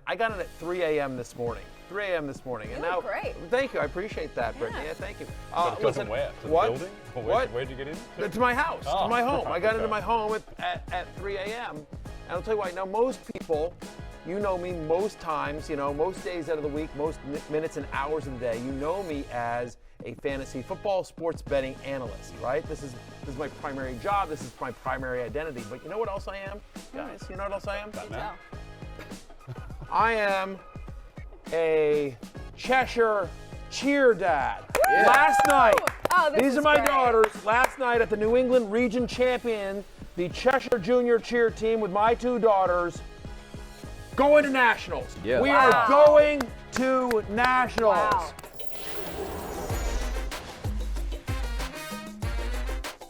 I got in at 3 a.m. this morning. 3 a.m. this morning. You look great. Thank you. I appreciate that, Brittany. Yeah, thank you. Listen, where? To what? the building? Where'd you get in? To my house. To my home. I got Okay. into my home at 3 a.m. And I'll tell you what, now most people, you know me most times, most days out of the week, most minutes and hours of the day, you know me as a fantasy football sports betting analyst, right? This is my primary job. This is my primary identity. But you know what else I am, guys? You know what else I am? I am a Cheshire cheer dad. Yeah. Last night, these are my daughters. Last night at the New England Region Champion, the Cheshire Junior cheer team with my two daughters, going to nationals. Yeah. We are going to nationals. Wow.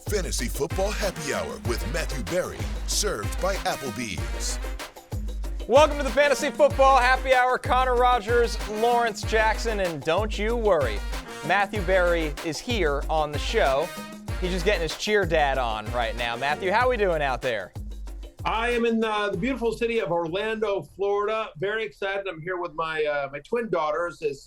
Fantasy Football Happy Hour with Matthew Berry, served by Applebee's. Welcome to the Fantasy Football Happy Hour. Connor Rogers, Lawrence Jackson, and don't you worry, Matthew Berry is here on the show. He's just getting his cheer dad on right now. Matthew, how we doing out there? I am in the beautiful city of Orlando, Florida. Very excited. I'm here with my twin daughters as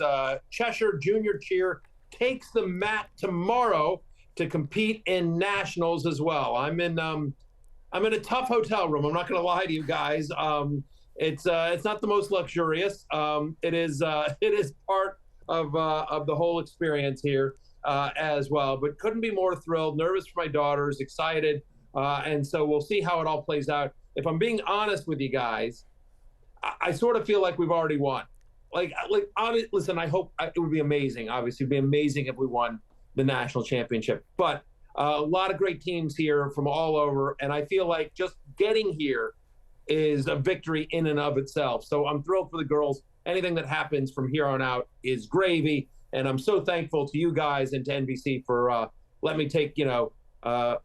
Cheshire Junior Cheer takes the mat tomorrow to compete in nationals as well. I'm in a tough hotel room. I'm not going to lie to you guys. It's not the most luxurious. It is part of the whole experience here as well. But couldn't be more thrilled. Nervous for my daughters. Excited. And so we'll see how it all plays out. If I'm being honest with you guys, I sort of feel like we've already won. Listen, I hope it would be amazing. Obviously, it'd be amazing if we won the national championship. But a lot of great teams here from all over. And I feel like just getting here is a victory in and of itself. So I'm thrilled for the girls. Anything that happens from here on out is gravy. And I'm so thankful to you guys and to NBC for letting me take, a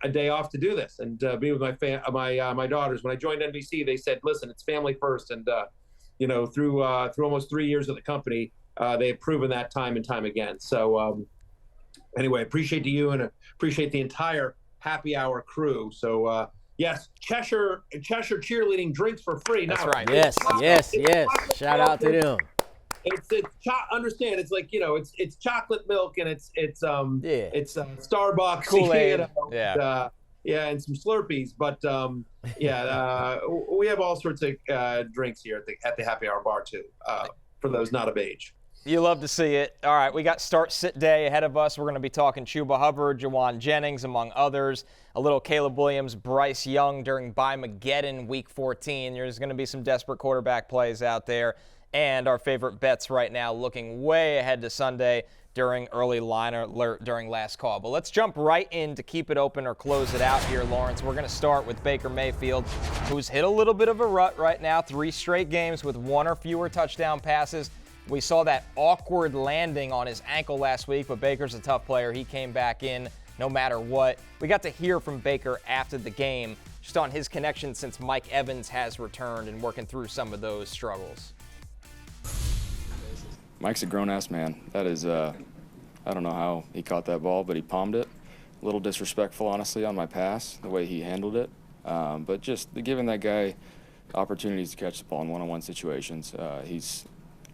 day off to do this and be with my daughters. When I joined NBC, they said, listen, it's family first. And, through almost 3 years of the company, they have proven that time and time again. So anyway, appreciate you and appreciate the entire happy hour crew. So, yes, Cheshire cheerleading drinks for free. That's now, right. Yes. Shout out to them. Understand? It's like it's chocolate milk and it's Starbucks, Kool-Aid. And some Slurpees. But we have all sorts of drinks here at the happy hour bar too. For those not of age. You love to see it. All right, we got start-sit day ahead of us. We're going to be talking Chuba Hubbard, Jauan Jennings, among others. A little Caleb Williams, Bryce Young during By-Mageddon Week 14. There's going to be some desperate quarterback plays out there. And our favorite bets right now looking way ahead to Sunday during early line alert during last call. But let's jump right in to keep it open or close it out here, Lawrence. We're going to start with Baker Mayfield, who's hit a little bit of a rut right now. 3 straight games with 1 or fewer touchdown passes. We saw that awkward landing on his ankle last week, but Baker's a tough player. He came back in no matter what. We got to hear from Baker after the game, just on his connection since Mike Evans has returned and working through some of those struggles. Mike's a grown-ass man. That is, I don't know how he caught that ball, but he palmed it. A little disrespectful, honestly, on my pass, the way he handled it. But just giving that guy opportunities to catch the ball in one-on-one situations. He's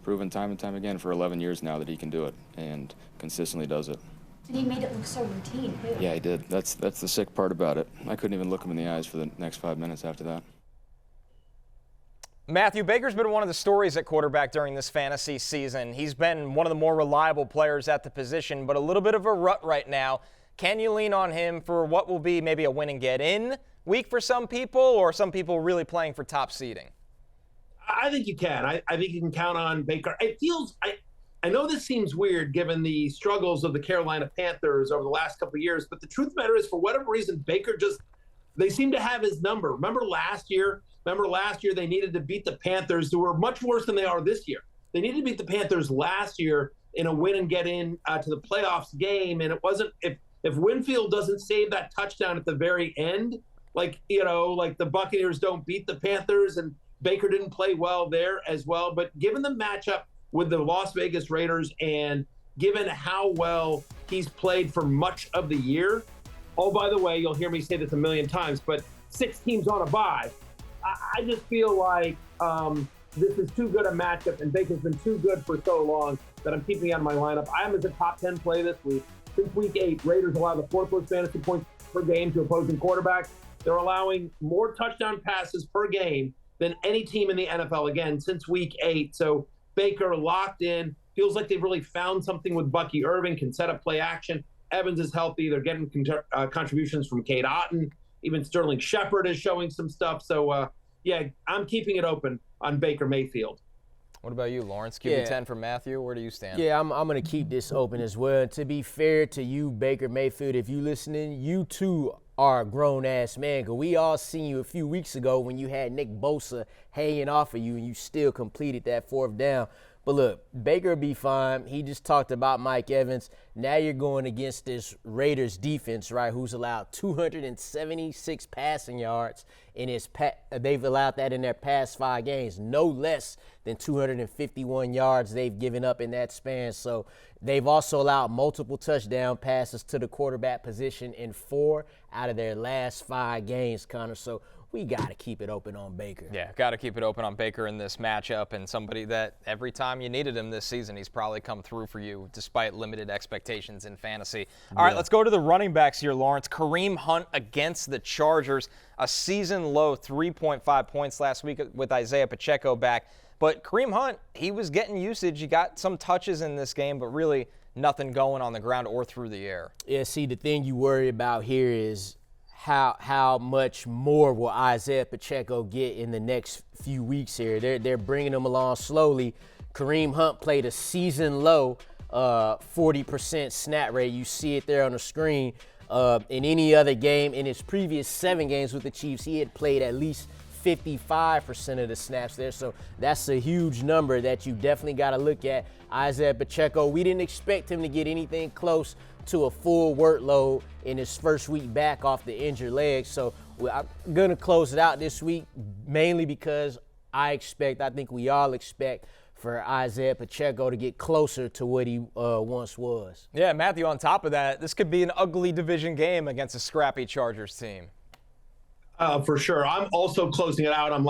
proven time and time again for 11 years now that he can do it and consistently does it. And he made it look so routine, too. Yeah, he did. That's the sick part about it. I couldn't even look him in the eyes for the next 5 minutes after that. Matthew, Baker's been one of the stories at quarterback during this fantasy season. He's been one of the more reliable players at the position, but a little bit of a rut right now. Can you lean on him for what will be maybe a win and get in week for some people, or some people really playing for top seeding? I think you can. I think you can count on Baker. It feels I know this seems weird given the struggles of the Carolina Panthers over the last couple of years, but the truth of the matter is, for whatever reason, Baker they seem to have his number. Remember last year they needed to beat the Panthers, who were much worse than they are this year. They needed to beat the Panthers last year in a win and get in to the playoffs game, and it wasn't if Winfield doesn't save that touchdown at the very end, like the Buccaneers don't beat the Panthers, and Baker didn't play well there as well. But given the matchup with the Las Vegas Raiders and given how well he's played for much of the year, oh, by the way, you'll hear me say this a million times, but 6 teams on a bye. I just feel like this is too good a matchup, and Baker's been too good for so long that I'm keeping out of my lineup. I am as a top 10 play this week. Since week 8, Raiders allow the 4th most fantasy points per game to opposing quarterbacks. They're allowing more touchdown passes per game than any team in the NFL, again, since week 8. So Baker locked in. Feels like they've really found something with Bucky Irving, can set up play action. Evans is healthy. They're getting contributions from Cade Otton. Even Sterling Shepard is showing some stuff. So, yeah, I'm keeping it open on Baker Mayfield. What about you, Lawrence? QB10 for Matthew. Where do you stand? Yeah, I'm going to keep this open as well. And to be fair to you, Baker Mayfield, if you listening, you too are a grown-ass man. Because we all seen you a few weeks ago when you had Nick Bosa hanging off of you and you still completed that 4th down. But look, Baker will be fine. He just talked about Mike Evans. Now you're going against this Raiders defense, right, who's allowed 276 passing yards in they've allowed that in their past 5 games, no less than 251 yards they've given up in that span. So they've also allowed multiple touchdown passes to the quarterback position in 4 out of their last 5 games, Connor. So we got to keep it open on Baker. Yeah, got to keep it open on Baker in this matchup, and somebody that every time you needed him this season, he's probably come through for you despite limited expectations in fantasy. All right, let's go to the running backs here, Lawrence. Kareem Hunt against the Chargers, a season-low 3.5 points last week with Isaiah Pacheco back. But Kareem Hunt, he was getting usage. He got some touches in this game, but really nothing going on the ground or through the air. Yeah, see, the thing you worry about here is how much more will Isaiah Pacheco get in the next few weeks here. They're bringing him along slowly. Kareem Hunt played a season-low 40% snap rate. You see it there on the screen. In any other game, in his previous 7 games with the Chiefs, he had played at least 55% of the snaps there. So that's a huge number that you definitely got to look at. Isaiah Pacheco, we didn't expect him to get anything close to a full workload in his first week back off the injured leg. So I'm going to close it out this week, mainly because I think we all expect for Isaiah Pacheco to get closer to what he once was. Yeah, Matthew, on top of that, this could be an ugly division game against a scrappy Chargers team. For sure. I'm also closing it out. I'm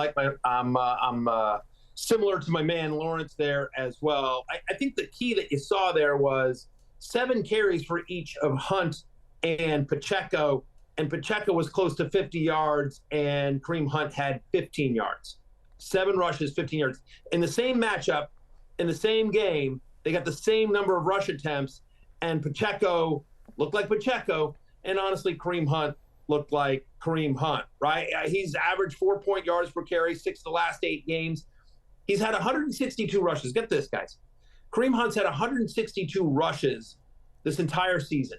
similar to my man Lawrence there as well. I think the key that you saw there was 7 carries for each of Hunt and Pacheco was close to 50 yards, and Kareem Hunt had 15 yards. 7 rushes, 15 yards. In the same matchup, in the same game, they got the same number of rush attempts, and Pacheco looked like Pacheco, and honestly, Kareem Hunt looked like Kareem Hunt, right? He's averaged 4 yards per carry, 6 of the last 8 games. He's had 162 rushes. Get this, guys. Kareem Hunt's had 162 rushes this entire season.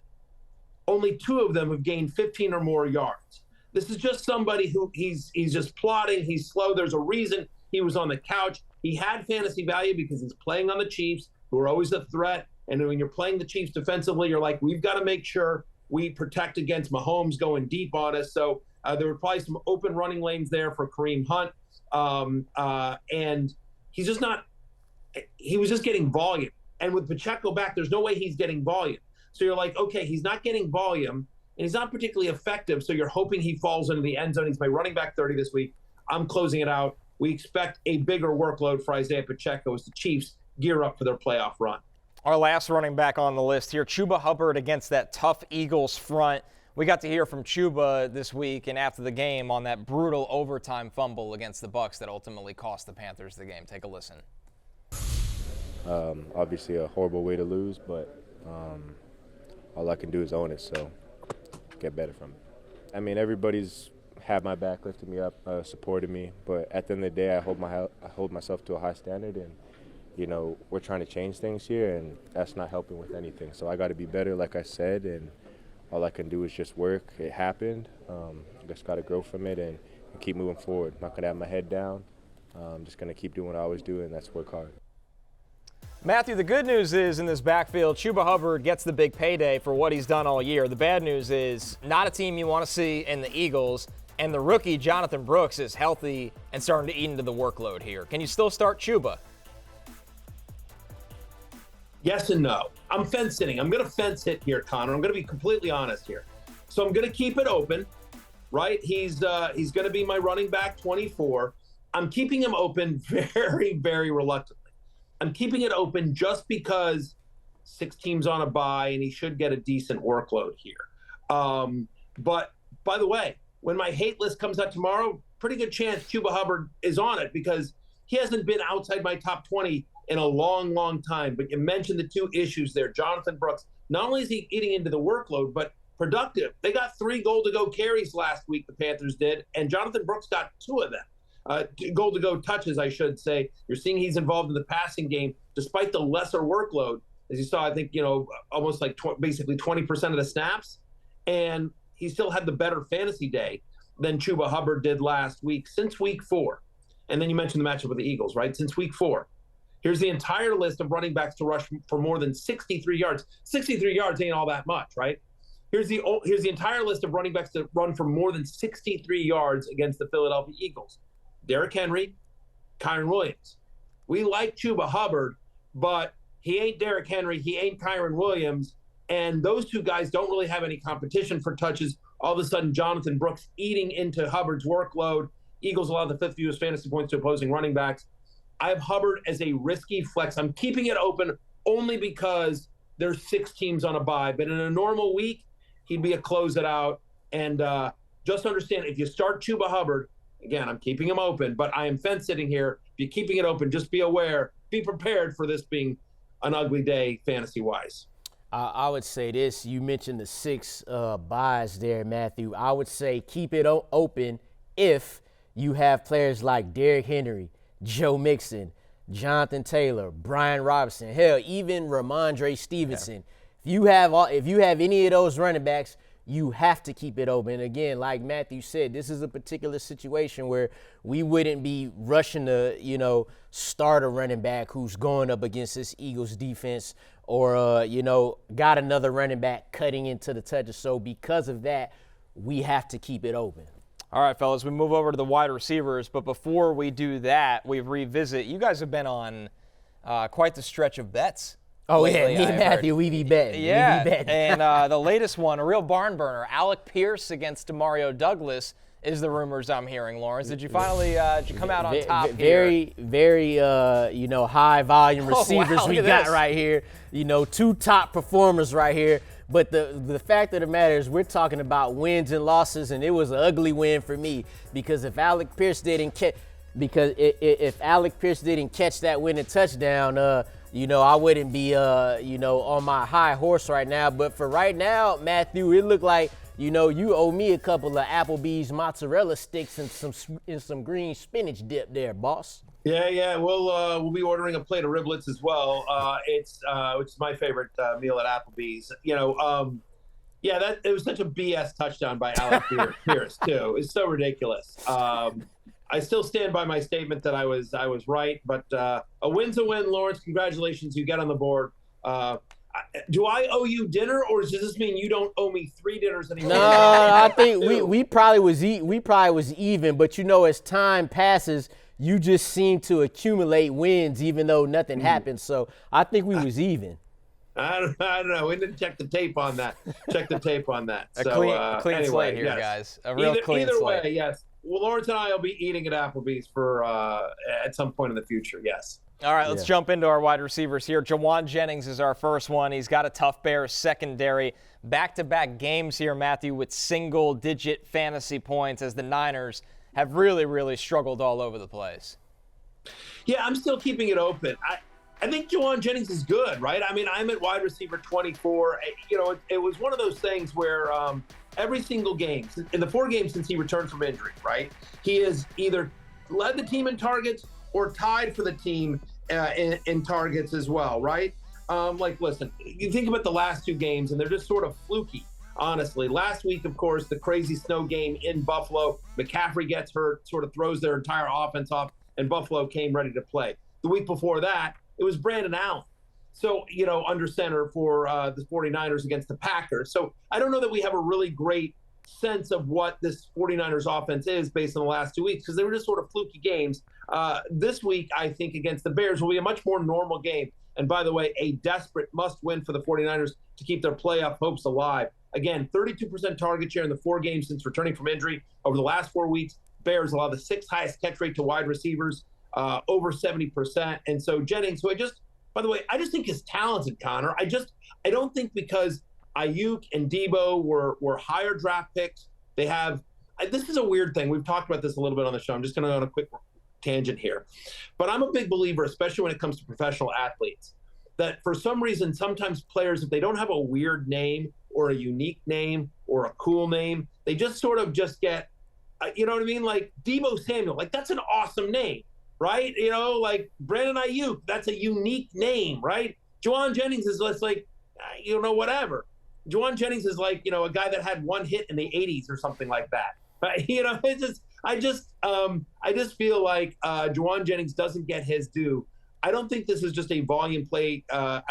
Only 2 of them have gained 15 or more yards. This is just somebody who he's just plodding. He's slow. There's a reason he was on the couch. He had fantasy value because he's playing on the Chiefs, who are always a threat. And when you're playing the Chiefs defensively, you're like, we've got to make sure we protect against Mahomes going deep on us. So there were probably some open running lanes there for Kareem Hunt. And he's just not – he was just getting volume. And with Pacheco back, there's no way he's getting volume. So you're like, okay, he's not getting volume, and he's not particularly effective, so you're hoping he falls into the end zone. He's my running back 30 this week. I'm closing it out. We expect a bigger workload for Isaiah Pacheco as the Chiefs gear up for their playoff run. Our last running back on the list here, Chuba Hubbard against that tough Eagles front. We got to hear from Chuba this week and after the game on that brutal overtime fumble against the Bucs that ultimately cost the Panthers the game. Take a listen. Obviously a horrible way to lose, but all I can do is own it, so get better from it. I mean, everybody's had my back, lifted me up, supported me, but at the end of the day, I hold myself to a high standard, and you know, we're trying to change things here, and that's not helping with anything. So I got to be better, like I said, and all I can do is just work. It happened. Just got to grow from it and keep moving forward. I'm not going to have my head down. I'm just going to keep doing what I always do, and that's work hard. Matthew, the good news is in this backfield, Chuba Hubbard gets the big payday for what he's done all year. The bad news is not a team you want to see in the Eagles, and the rookie Jonathan Brooks is healthy and starting to eat into the workload here. Can you still start Chuba? Yes and no. I'm fence sitting. I'm going to fence hit here, Connor. I'm going to be completely honest here. So I'm going to keep it open, right? He's going to be my running back 24. I'm keeping him open very, very reluctantly. I'm keeping it open just because 6 teams on a bye, and he should get a decent workload here. But by the way, when my hate list comes out tomorrow, pretty good chance Chuba Hubbard is on it because he hasn't been outside my top 20 in a long, long time. But you mentioned the 2 issues there. Jonathan Brooks, not only is he eating into the workload, but productive. They got 3 goal-to-go carries last week, the Panthers did, and Jonathan Brooks got 2 of them. Goal-to-go touches, I should say. You're seeing he's involved in the passing game despite the lesser workload. As you saw, I think, almost like basically 20% of the snaps. And he still had the better fantasy day than Chuba Hubbard did last week since week 4. And then you mentioned the matchup with the Eagles, right? Since week 4. Here's the entire list of running backs to rush for more than 63 yards. 63 yards ain't all that much, right? Here's the entire list of running backs to run for more than 63 yards against the Philadelphia Eagles. Derrick Henry, Kyren Williams. We like Chuba Hubbard, but he ain't Derrick Henry. He ain't Kyren Williams. And those 2 guys don't really have any competition for touches. All of a sudden, Jonathan Brooks eating into Hubbard's workload. Eagles allow the 5th fewest fantasy points to opposing running backs. I have Hubbard as a risky flex. I'm keeping it open only because there's 6 teams on a bye. But in a normal week, he'd be a close it out. And just understand, if you start Chuba Hubbard, again, I'm keeping him open, but I am fence sitting here. If you're keeping it open, just be aware, be prepared for this being an ugly day fantasy-wise. I would say this. You mentioned the 6 buys there, Matthew. I would say keep it open if you have players like Derrick Henry, Joe Mixon, Jonathan Taylor, Brian Robinson, hell, even Ramondre Stevenson. Yeah. If you have any of those running backs, you have to keep it open. Again, like Matthew said, this is a particular situation where we wouldn't be rushing to, start a running back who's going up against this Eagles defense or, got another running back cutting into the touches. So because of that, we have to keep it open. All right, fellas, we move over to the wide receivers. But before we do that, we revisit. You guys have been on quite the stretch of bets. Oh, lately, yeah, me and Matthew, we be betting. Yeah, we be betting. And the latest one, a real barn burner, Alec Pierce against Mario Douglas is the rumors I'm hearing, Lawrence. Did you finally come out on top here? Very, high volume receivers we got right here. 2 top performers right here. But the fact of the matter is we're talking about wins and losses, and it was an ugly win for me because if Alec Pierce didn't catch that winning touchdown, I wouldn't be, on my high horse right now. But for right now, Matthew, it looked like, you owe me a couple of Applebee's mozzarella sticks and some green spinach dip there, boss. Yeah. We'll be ordering a plate of riblets as well. It's my favorite meal at Applebee's. It was such a BS touchdown by Alec Pierce too. It's so ridiculous. I still stand by my statement that I was right, but a win's a win, Lawrence. Congratulations, you get on the board. Do I owe you dinner, or does this mean you don't owe me 3 dinners anymore? No, I think we probably was even, but as time passes, you just seem to accumulate wins even though nothing happened. So I think we was even. I don't know. We didn't check the tape on that. A clean slate here, yes. guys. A real clean slate. Either way, yes. Well, Lawrence and I will be eating at Applebee's for at some point in the future, yes. All right, let's jump into our wide receivers here. Jauan Jennings is our first one. He's got a tough Bears secondary. Back-to-back games here, Matthew, with single-digit fantasy points as the Niners have really, really struggled all over the place. Yeah, I'm still keeping it open. I think Jauan Jennings is good, right? I mean, I'm at wide receiver 24. It was one of those things where every single game, in the 4 games since he returned from injury, right, he has either led the team in targets or tied for the team in targets as well, right? Listen, you think about the last 2 games, and they're just sort of fluky, honestly. Last week, of course, the crazy snow game in Buffalo. McCaffrey gets hurt, sort of throws their entire offense off, and Buffalo came ready to play. The week before that, it was Brandon Allen. So, under center for the 49ers against the Packers. So I don't know that we have a really great sense of what this 49ers offense is based on the last 2 weeks because they were just sort of fluky games. This week, I think, against the Bears will be a much more normal game. And by the way, a desperate must-win for the 49ers to keep their playoff hopes alive. Again, 32% target share in the 4 games since returning from injury over the last 4 weeks, Bears allow the 6th highest catch rate to wide receivers, over 70%. And so Jennings, who by the way, I just think is talented, Connor. I don't think because Ayuk and Debo were higher draft picks, they have – this is a weird thing. We've talked about this a little bit on the show. I'm just going to go on a quick tangent here. But I'm a big believer, especially when it comes to professional athletes, that for some reason, sometimes players, if they don't have a weird name or a unique name or a cool name, they just sort of just get, you know what I mean? Like Debo Samuel, like that's an awesome name, right? You know, like Brandon Ayuk, that's a unique name, right? Jauan Jennings is just like, whatever. Jauan Jennings is like, a guy that had one hit in the 80s or something like that. But, I just feel like Jauan Jennings doesn't get his due. I don't think this is just a volume play. I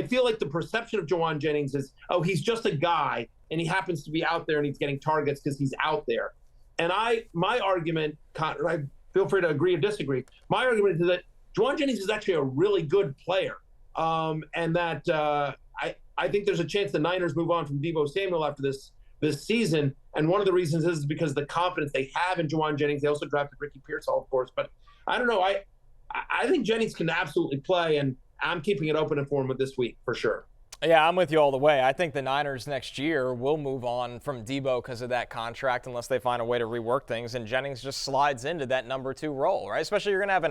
feel like the perception of Jauan Jennings is, he's just a guy and he happens to be out there and he's getting targets because he's out there. And my argument, I feel free to agree or disagree. My argument is that Jauan Jennings is actually a really good player. And that I think there's a chance the Niners move on from Debo Samuel after this season. And one of the reasons is because of the confidence they have in Jauan Jennings. They also drafted Ricky Pearsall, of course. But I don't know. I think Jennings can absolutely play, and I'm keeping it open for him this week for sure. Yeah, I'm with you all the way. I think the Niners next year will move on from Debo because of that contract unless they find a way to rework things, and Jennings just slides into that number 2 role, right? Especially you're going to have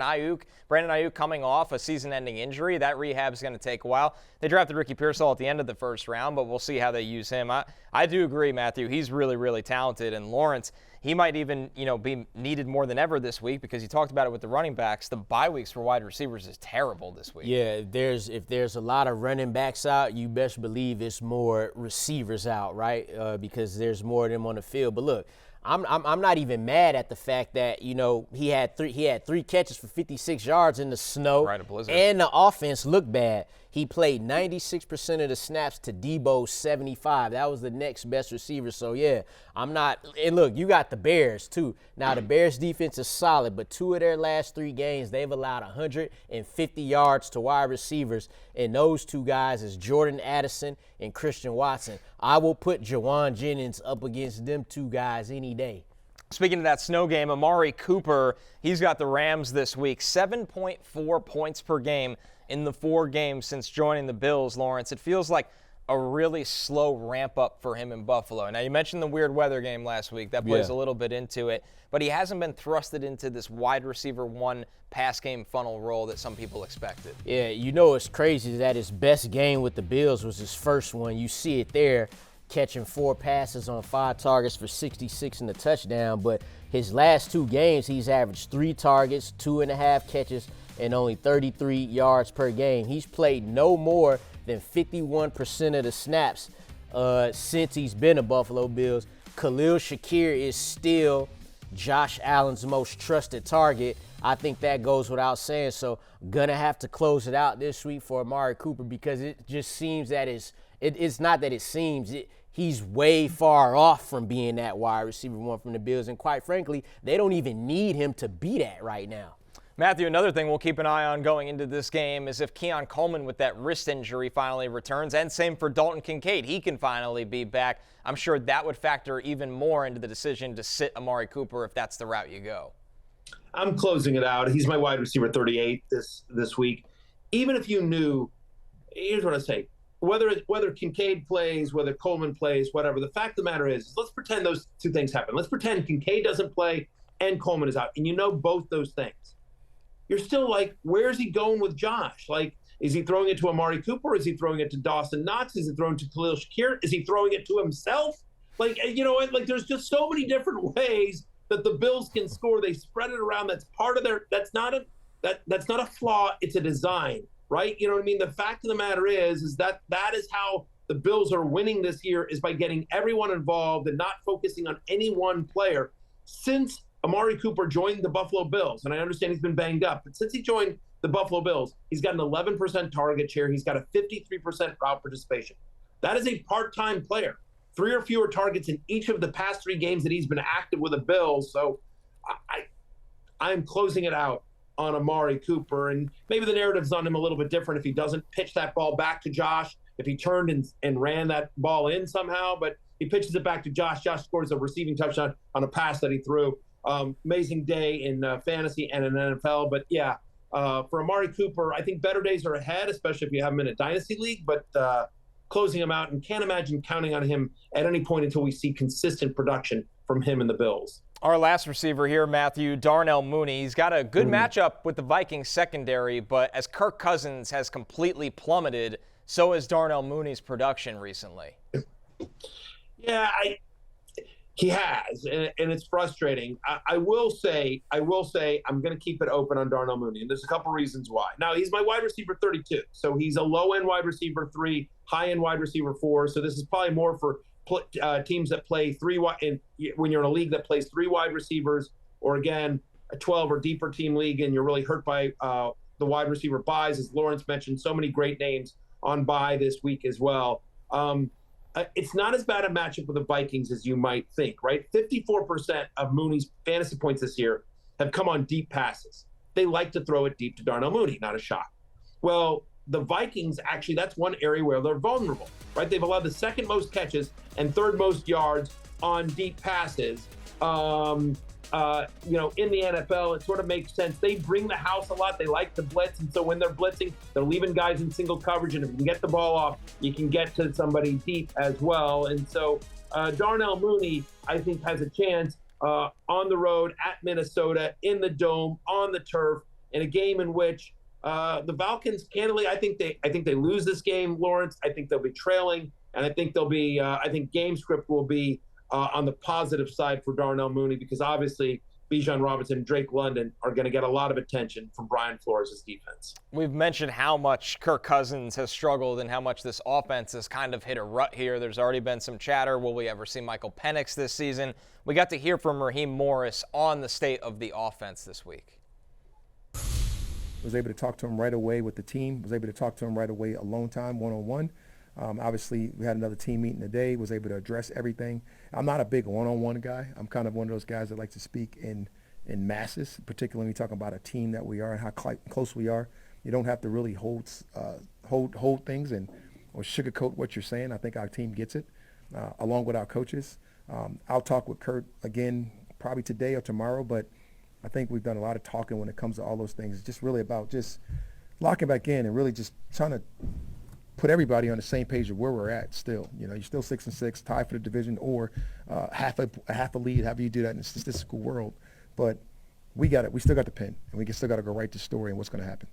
Brandon Ayuk coming off a season-ending injury. That rehab's going to take a while. They drafted Ricky Pearsall at the end of the first round, but we'll see how they use him. I do agree, Matthew. He's really, really talented, and Lawrence, he might even, be needed more than ever this week because you talked about it with the running backs. The bye weeks for wide receivers is terrible this week. Yeah, if there's a lot of running backs out, you best believe it's more receivers out, right? Because there's more of them on the field. But look, I'm not even mad at the fact that he had three catches for 56 yards in the snow, right, a blizzard, and the offense looked bad. He played 96% of the snaps to Debo's 75. That was the next best receiver. So, yeah, I'm not – and, look, you got the Bears, too. Now, the Bears' defense is solid, but 2 of their last 3 games, they've allowed 150 yards to wide receivers, and those 2 guys is Jordan Addison and Christian Watson. I will put Jauan Jennings up against them 2 guys any day. Speaking of that snow game, Amari Cooper, he's got the Rams this week, 7.4 points per game in the 4 games since joining the Bills, Lawrence. It feels like a really slow ramp up for him in Buffalo. Now, you mentioned the weird weather game last week. That plays a little bit into it. But he hasn't been thrusted into this wide receiver 1 pass game funnel role that some people expected. Yeah, it's crazy that his best game with the Bills was his first one. You see it there, catching 4 passes on 5 targets for 66 and a touchdown. But his last 2 games, he's averaged 3 targets, 2.5 catches, and only 33 yards per game. He's played no more than 51% of the snaps since he's been a Buffalo Bills. Khalil Shakir is still Josh Allen's most trusted target. I think that goes without saying. So gonna have to close it out this week for Amari Cooper because it just seems that it's not that it seems. He's way far off from being that wide receiver 1 from the Bills. And quite frankly, they don't even need him to be that right now. Matthew, another thing we'll keep an eye on going into this game is if Keon Coleman with that wrist injury finally returns, and same for Dalton Kincaid. He can finally be back. I'm sure that would factor even more into the decision to sit Amari Cooper if that's the route you go. I'm closing it out. He's my wide receiver 38 this week. Even if you knew, here's what I say, whether Kincaid plays, whether Coleman plays, whatever, the fact of the matter is, let's pretend those 2 things happen. Let's pretend Kincaid doesn't play and Coleman is out, and both those things. You're still like, where's he going with Josh? Like, is he throwing it to Amari Cooper? Is he throwing it to Dawson Knox? Is he throwing it to Khalil Shakir? Is he throwing it to himself? Like, there's just so many different ways that the Bills can score. They spread it around. That's part of that's not a flaw. It's a design, right? You know what I mean? The fact of the matter is that is how the Bills are winning this year, is by getting everyone involved and not focusing on any one player. Since Amari Cooper joined the Buffalo Bills, and I understand he's been banged up, but since he joined the Buffalo Bills, he's got an 11% target share. He's got a 53% route participation. That is a part-time player. 3 or fewer targets in each of the past 3 games that he's been active with the Bills. So I'm closing it out on Amari Cooper, and maybe the narrative's on him a little bit different if he doesn't pitch that ball back to Josh, if he turned and ran that ball in somehow. But He pitches it back to Josh. Josh scores a receiving touchdown on a pass that he threw. Amazing day in fantasy and in NFL. But yeah, for Amari Cooper, I think better days are ahead, especially if you have him in a dynasty league. But closing him out, and can't imagine counting on him at any point until we see consistent production from him and the Bills. Our last receiver here, Matthew, Darnell Mooney. He's got a good matchup with the Vikings secondary, but as Kirk Cousins has completely plummeted, so has Darnell Mooney's production recently. Yeah, he has, and it's frustrating. I will say, I'm going to keep it open on Darnell Mooney, and there's a couple reasons why. Now, he's my wide receiver 32, so he's a low-end wide receiver 3, high-end wide receiver 4, so this is probably more for teams that play when you're in a league that plays 3 wide receivers, or again, a 12 or deeper team league, and you're really hurt by the wide receiver buys, as Lawrence mentioned, so many great names on bye this week as well. It's not as bad a matchup with the Vikings as you might think, right? 54% of Mooney's fantasy points this year have come on deep passes. They like to throw it deep to Darnell Mooney, not a shock. Well, the Vikings, actually, that's one area where they're vulnerable, right? They've allowed the second most catches and third most yards on deep passes. In the NFL, it sort of makes sense. They bring the house a lot. They like to blitz. And so when they're blitzing, they're leaving guys in single coverage. And if you can get the ball off, you can get to somebody deep as well. And so Darnell Mooney, I think, has a chance on the road at Minnesota, in the Dome, on the turf, in a game in which the Falcons, candidly, I think they lose this game, Lawrence. I think they'll be trailing. And I think I think game script will be on the positive side for Darnell Mooney, because obviously Bijan Robinson and Drake London are going to get a lot of attention from Brian Flores' defense. We've mentioned how much Kirk Cousins has struggled and how much this offense has kind of hit a rut here. There's already been some chatter. Will we ever see Michael Penix this season? We got to hear from Raheem Morris on the state of the offense this week. Was able to talk to him right away with the team, was able to talk to him right away alone time, one-on-one. Obviously, we had another team meeting today, was able to address everything. I'm not a big one-on-one guy. I'm kind of one of those guys that like to speak in masses, particularly when we talk about a team that we are and how close we are. You don't have to really hold things or sugarcoat what you're saying. I think our team gets it, along with our coaches. I'll talk with Kurt again probably today or tomorrow, but I think we've done a lot of talking when it comes to all those things. It's just really about just locking back in and really just trying to put everybody on the same page of where we're at still. You're still 6-6, tied for the division, or half a lead, however you do that in the statistical world. But we got it. We still got the pen, and we still got to go write the story and what's going to happen.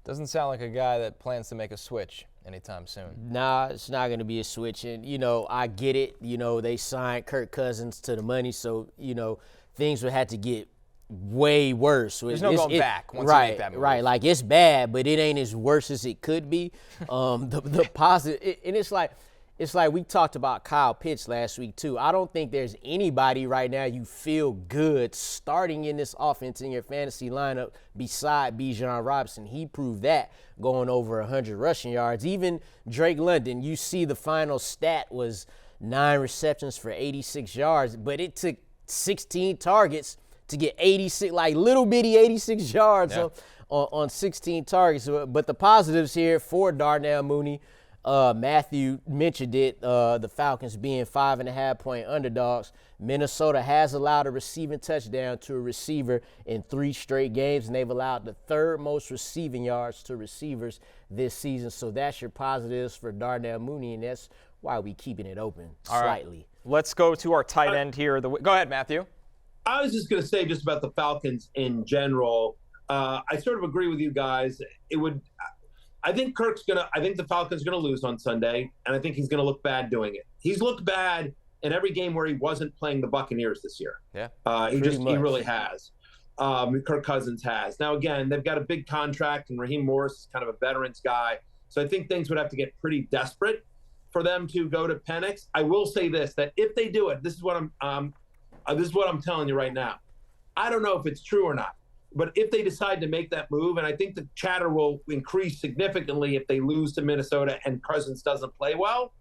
Doesn't sound like a guy that plans to make a switch anytime soon. Nah, it's not going to be a switch. And, I get it. They signed Kirk Cousins to the money, so, things would have to get way worse. There's no going back once you make that move. Right, like it's bad, but it ain't as worse as it could be. The positive, and it's like we talked about Kyle Pitts last week too. I don't think there's anybody right now you feel good starting in this offense in your fantasy lineup beside Bijan Robinson. He proved that going over 100 rushing yards. Even Drake London, you see the final stat was 9 receptions for 86 yards, but it took 16 targets to get 86, like little bitty 86 yards on 16 targets. But the positives here for Darnell Mooney, Matthew mentioned it, the Falcons being 5.5-point underdogs. Minnesota has allowed a receiving touchdown to a receiver in 3 straight games, and they've allowed the 3rd most receiving yards to receivers this season. So that's your positives for Darnell Mooney, and that's why we keeping it open slightly. Right. Let's go to our tight end here. Go ahead, Matthew. I was just going to say just about the Falcons in general. I sort of agree with you guys. I think the Falcons going to lose on Sunday, and I think he's going to look bad doing it. He's looked bad in every game where he wasn't playing the Buccaneers this year. Yeah. He really has. Kirk Cousins has. Now, again, they've got a big contract, and Raheem Morris is kind of a veterans guy. So I think things would have to get pretty desperate for them to go to Penix. I will say this, that if they do it, this is what I'm telling you right now. I don't know if it's true or not, but if they decide to make that move, and I think the chatter will increase significantly if they lose to Minnesota and Cousins doesn't play well,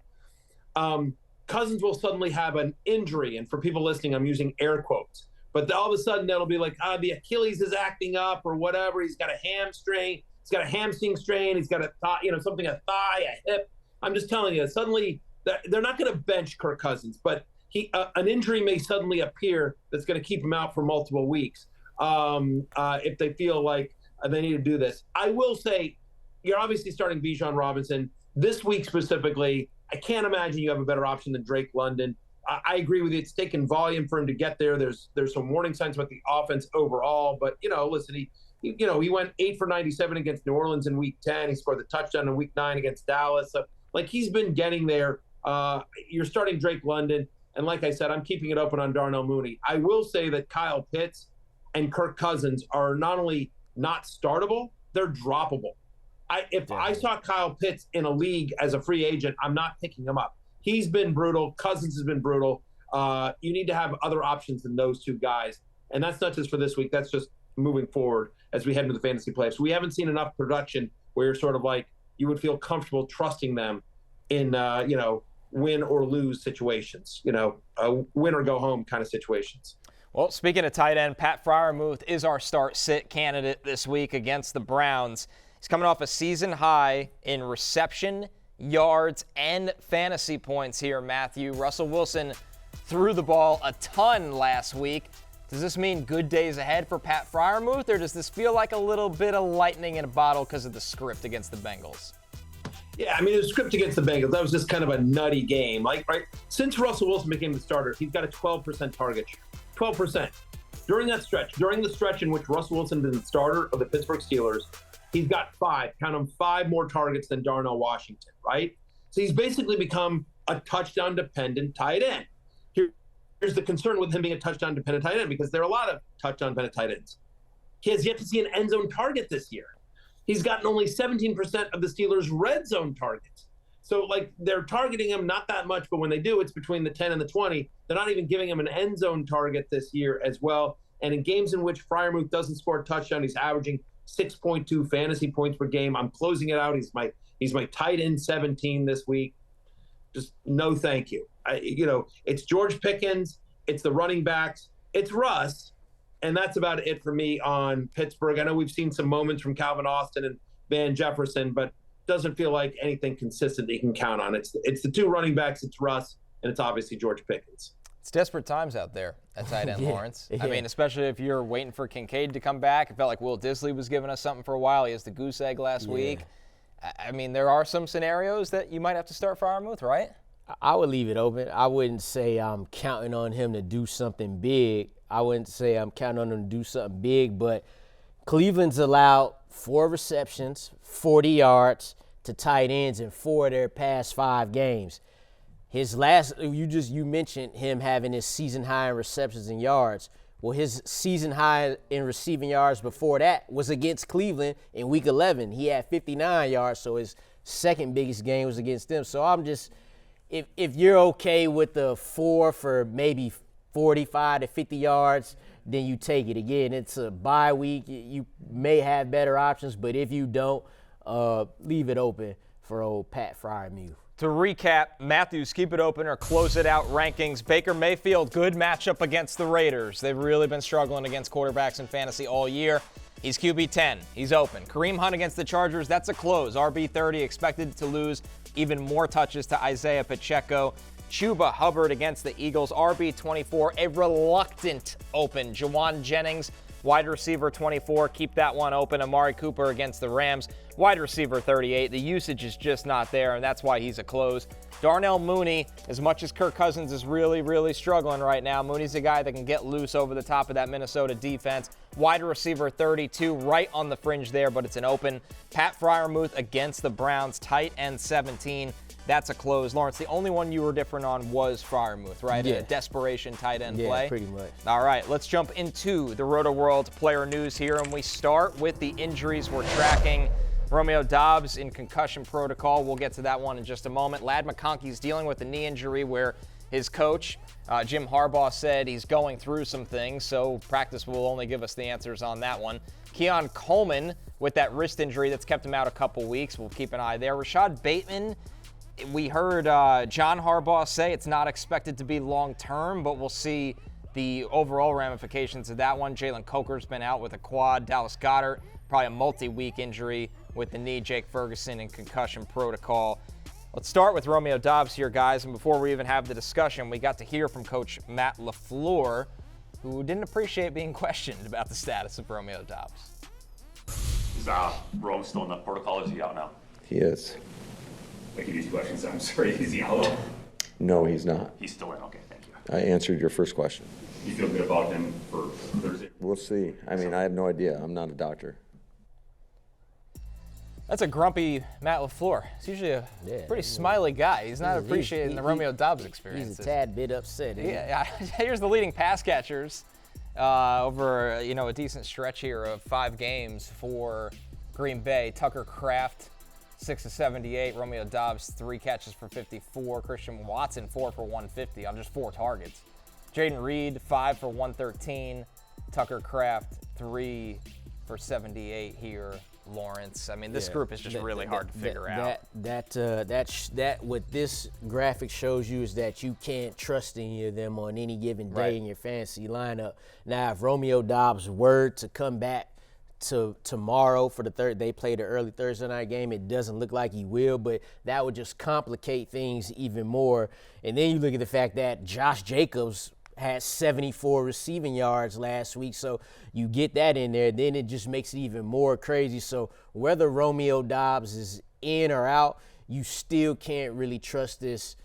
Cousins will suddenly have an injury. And for people listening, I'm using air quotes. But all of a sudden, it'll be like, the Achilles is acting up or whatever. He's got a hamstring. He's got a hamstring strain. He's got a thigh, a thigh, a hip. I'm just telling you, suddenly they're not going to bench Kirk Cousins, but an injury may suddenly appear that's going to keep him out for multiple weeks if they feel like they need to do this. I will say, you're obviously starting Bijan Robinson. This week specifically, I can't imagine you have a better option than Drake London. I agree with you. It's taken volume for him to get there. There's some warning signs about the offense overall. But, listen, he went 8 for 97 against New Orleans in Week 10. He scored the touchdown in Week 9 against Dallas. So, he's been getting there. You're starting Drake London. And like I said, I'm keeping it open on Darnell Mooney. I will say that Kyle Pitts and Kirk Cousins are not only not startable, they're droppable. If I saw Kyle Pitts in a league as a free agent, I'm not picking him up. He's been brutal. Cousins has been brutal. You need to have other options than those two guys. And that's not just for this week. That's just moving forward as we head into the fantasy playoffs. We haven't seen enough production where you're sort of like you would feel comfortable trusting them in, win or lose situations, win or go home kind of situations. Well, speaking of tight end, Pat Freiermuth is our start-sit candidate this week against the Browns. He's coming off a season high in reception, yards, and fantasy points here, Matthew. Russell Wilson threw the ball a ton last week. Does this mean good days ahead for Pat Freiermuth, or does this feel like a little bit of lightning in a bottle because of the script against the Bengals? Yeah, the script against the Bengals, that was just kind of a nutty game. Right? Since Russell Wilson became the starter, he's got a 12% target share. 12%. During the stretch in which Russell Wilson is the starter of the Pittsburgh Steelers, he's got 5 more targets than Darnell Washington, right? So he's basically become a touchdown-dependent tight end. Here's the concern with him being a touchdown-dependent tight end, because there are a lot of touchdown-dependent tight ends. He has yet to see an end zone target this year. He's gotten only 17% of the Steelers' red zone targets. So, they're targeting him not that much, but when they do, it's between the 10 and the 20. They're not even giving him an end zone target this year as well. And in games in which Freiermuth doesn't score a touchdown, he's averaging 6.2 fantasy points per game. I'm closing it out. He's my tight end 17 this week. Just no thank you. It's George Pickens, it's the running backs, it's Russ, and that's about it for me on Pittsburgh. I know we've seen some moments from Calvin Austin and Van Jefferson, but doesn't feel like anything consistent that you can count on. It's the two running backs, it's Russ, and it's obviously George Pickens. It's desperate times out there at tight end, Yeah, Lawrence. yeah. Especially if you're waiting for Kincaid to come back. It felt like Will Disley was giving us something for a while. He has the goose egg last week. There are some scenarios that you might have to start Freiermuth, right? I would leave it open. I wouldn't say I'm counting on him to do something big. But Cleveland's allowed 4 receptions, 40 yards to tight ends in 4 of their past 5 games. His last, you mentioned him having his season high in receptions and yards. Well, his season high in receiving yards before that was against Cleveland in Week 11. He had 59 yards, so his second biggest game was against them. So I'm just, if you're okay with the 4 for maybe 45 to 50 yards, then you take it. Again, it's a bye week. You may have better options, but if you don't, leave it open for old Pat Freiermuth. To recap, Matthews, keep it open or close it out rankings. Baker Mayfield, good matchup against the Raiders. They've really been struggling against quarterbacks in fantasy all year. He's QB 10. He's open. Kareem Hunt against the Chargers, that's a close. RB 30, expected to lose even more touches to Isaiah Pacheco. Chuba Hubbard against the Eagles, RB 24, a reluctant open. Jauan Jennings, wide receiver 24, keep that one open. Amari Cooper against the Rams, wide receiver 38. The usage is just not there, and that's why he's a close. Darnell Mooney, as much as Kirk Cousins is really, really struggling right now, Mooney's a guy that can get loose over the top of that Minnesota defense. Wide receiver 32, right on the fringe there, but it's an open. Pat Freiermuth against the Browns, tight end 17. That's a close. Lawrence, the only one you were different on was Freiermuth, right? Yeah. A desperation tight end play? Yeah, pretty much. All right, let's jump into the Rotoworld player news here, and we start with the injuries we're tracking. Romeo Doubs in concussion protocol. We'll get to that one in just a moment. Ladd McConkey's dealing with a knee injury where his coach, Jim Harbaugh, said he's going through some things, so practice will only give us the answers on that one. Keon Coleman with that wrist injury that's kept him out a couple weeks. We'll keep an eye there. Rashod Bateman, we heard John Harbaugh say it's not expected to be long-term, but we'll see the overall ramifications of that one. Jalen Coker's been out with a quad. Dallas Goedert, probably a multi-week injury with the knee. Jake Ferguson in concussion protocol. Let's start with Romeo Doubs here, guys. And before we even have the discussion, we got to hear from Coach Matt LaFleur, who didn't appreciate being questioned about the status of Romeo Doubs. Is Rome still in the protocol? Is he out now? He is. Like these questions, I'm sorry. Is he out? No, he's not. He's still in. Okay, thank you. I answered your first question. You feel good about him for Thursday? We'll see. I mean, I have no idea. I'm not a doctor. That's a grumpy Matt LaFleur. He's usually a pretty smiley guy. He's not appreciating the Romeo Doubs experience. He's a tad bit upset. Yeah. Here's the leading pass catchers over a decent stretch here of 5 games for Green Bay. Tucker Kraft, 6 of 78. Romeo Doubs, 3 catches for 54. Christian Watson, 4 for 150 on just 4 targets. Jaden Reed, 5 for 113. Tucker Kraft, 3 for 78 here. Lawrence. I mean, this group is just really hard to figure out. That what this graphic shows you is that you can't trust any of them on any given day in your fantasy lineup. Now, if Romeo Doubs were to come back to tomorrow for the third, they play the early Thursday night game. It doesn't look like he will, but that would just complicate things even more. And then you look at the fact that Josh Jacobs had 74 receiving yards last week, so you get that in there, then it just makes it even more crazy. So whether Romeo Doubs is in or out, you still can't really trust this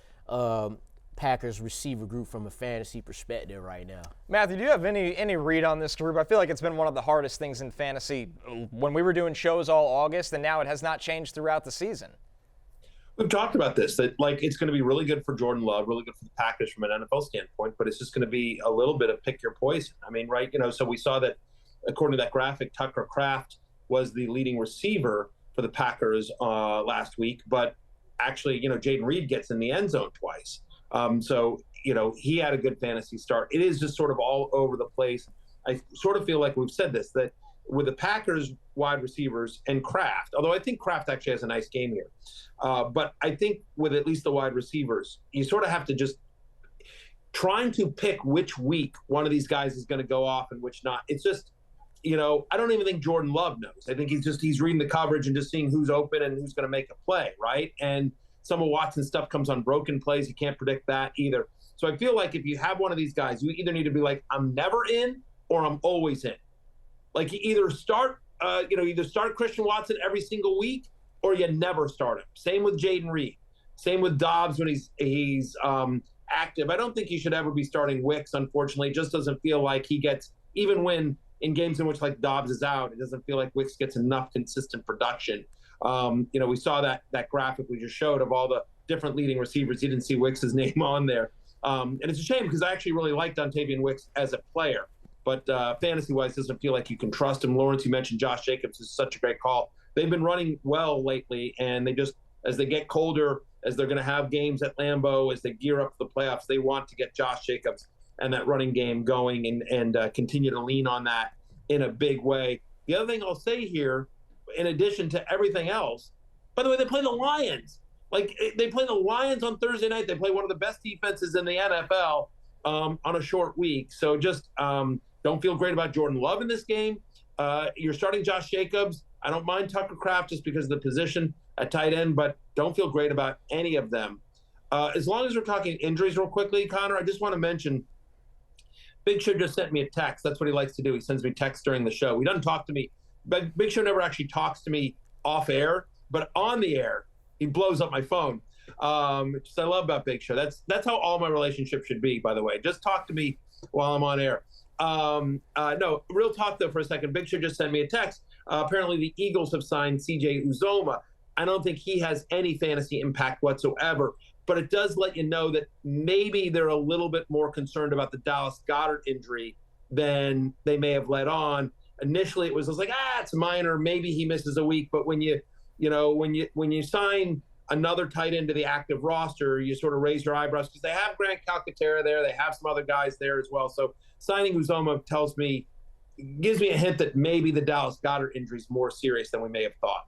Packers receiver group from a fantasy perspective right now. Matthew, do you have any read on this group? I feel like it's been one of the hardest things in fantasy when we were doing shows all August, and now it has not changed throughout the season. We've talked about this, that it's going to be really good for Jordan Love, really good for the Packers from an NFL standpoint, but it's just going to be a little bit of pick your poison. I mean, so we saw that according to that graphic, Tucker Kraft was the leading receiver for the Packers last week, but actually, Jaden Reed gets in the end zone twice. So he had a good fantasy start. It is just sort of all over the place. I sort of feel like we've said this, that with the Packers wide receivers and Kraft, although I think Kraft actually has a nice game here, but I think with at least the wide receivers, you sort of have to just trying to pick which week one of these guys is going to go off and which not. It's just, I don't even think Jordan Love knows. I think he's reading the coverage and just seeing who's open and who's going to make a play, right? And some of Watson's stuff comes on broken plays. You can't predict that either. So I feel like if you have one of these guys, you either need to be like, I'm never in or I'm always in. Like you either start Christian Watson every single week or you never start him. Same with Jaden Reed. Same with Doubs when he's active. I don't think he should ever be starting Wicks, unfortunately. It just doesn't feel like he gets, even when in games in which like Doubs is out, it doesn't feel like Wicks gets enough consistent production. We saw that graphic we just showed of all the different leading receivers. You didn't see Wicks' name on there. And it's a shame because I actually really like Dontavian Wicks as a player. But fantasy-wise, doesn't feel like you can trust him. Lawrence, you mentioned Josh Jacobs is such a great call. They've been running well lately, and they just, as they get colder, as they're going to have games at Lambeau, as they gear up for the playoffs, they want to get Josh Jacobs and that running game going and continue to lean on that in a big way. The other thing I'll say here, in addition to everything else, by the way, they play the Lions. They play the Lions on Thursday night. They play one of the best defenses in the NFL on a short week. So just don't feel great about Jordan Love in this game. You're starting Josh Jacobs. I don't mind Tucker Kraft just because of the position at tight end, but don't feel great about any of them. As long as we're talking injuries real quickly, Connor, I just want to mention Big Show just sent me a text. That's what he likes to do. He sends me texts during the show. He doesn't talk to me. But Big Show never actually talks to me off air, but on the air, he blows up my phone. Which I love about Big Show. That's how all my relationships should be, by the way. Just talk to me while I'm on air. No, real talk though for a second. Big Show just sent me a text. Apparently the Eagles have signed CJ Uzomah. I don't think he has any fantasy impact whatsoever, but it does let you know that maybe they're a little bit more concerned about the Dallas Goedert injury than they may have let on. Initially, it was like, it's minor. Maybe he misses a week. But when you sign another tight end to the active roster, you sort of raise your eyebrows because they have Grant Calcaterra there. They have some other guys there as well. So signing Uzomah gives me a hint that maybe the Dallas Goedert injury is more serious than we may have thought.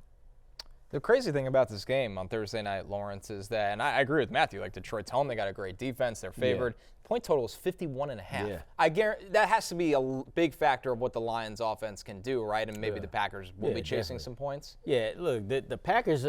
The crazy thing about this game on Thursday night, Lawrence, is that, and I agree with Matthew, like Detroit's home, they got a great defense, they're favored. Yeah. Point total is 51.5. Yeah. I guarantee that has to be a big factor of what the Lions offense can do, right? And maybe the Packers will be chasing some points. Yeah, look, the Packers,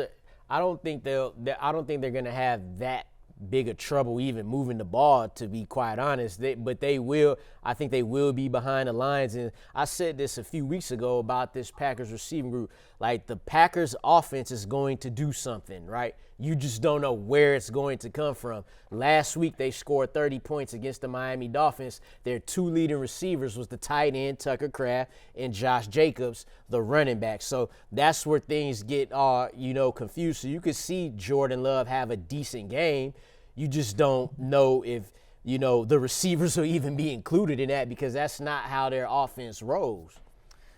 I don't think they're going to have that big of trouble even moving the ball, to be quite honest. But they will. I think they will be behind the lines. And I said this a few weeks ago about this Packers receiving group. Like, the Packers offense is going to do something, right? You just don't know where it's going to come from. Last week, they scored 30 points against the Miami Dolphins. Their 2 leading receivers was the tight end, Tucker Kraft, and Josh Jacobs, the running back. So that's where things get, confused. So you could see Jordan Love have a decent game. You just don't know if, the receivers will even be included in that, because that's not how their offense rolls.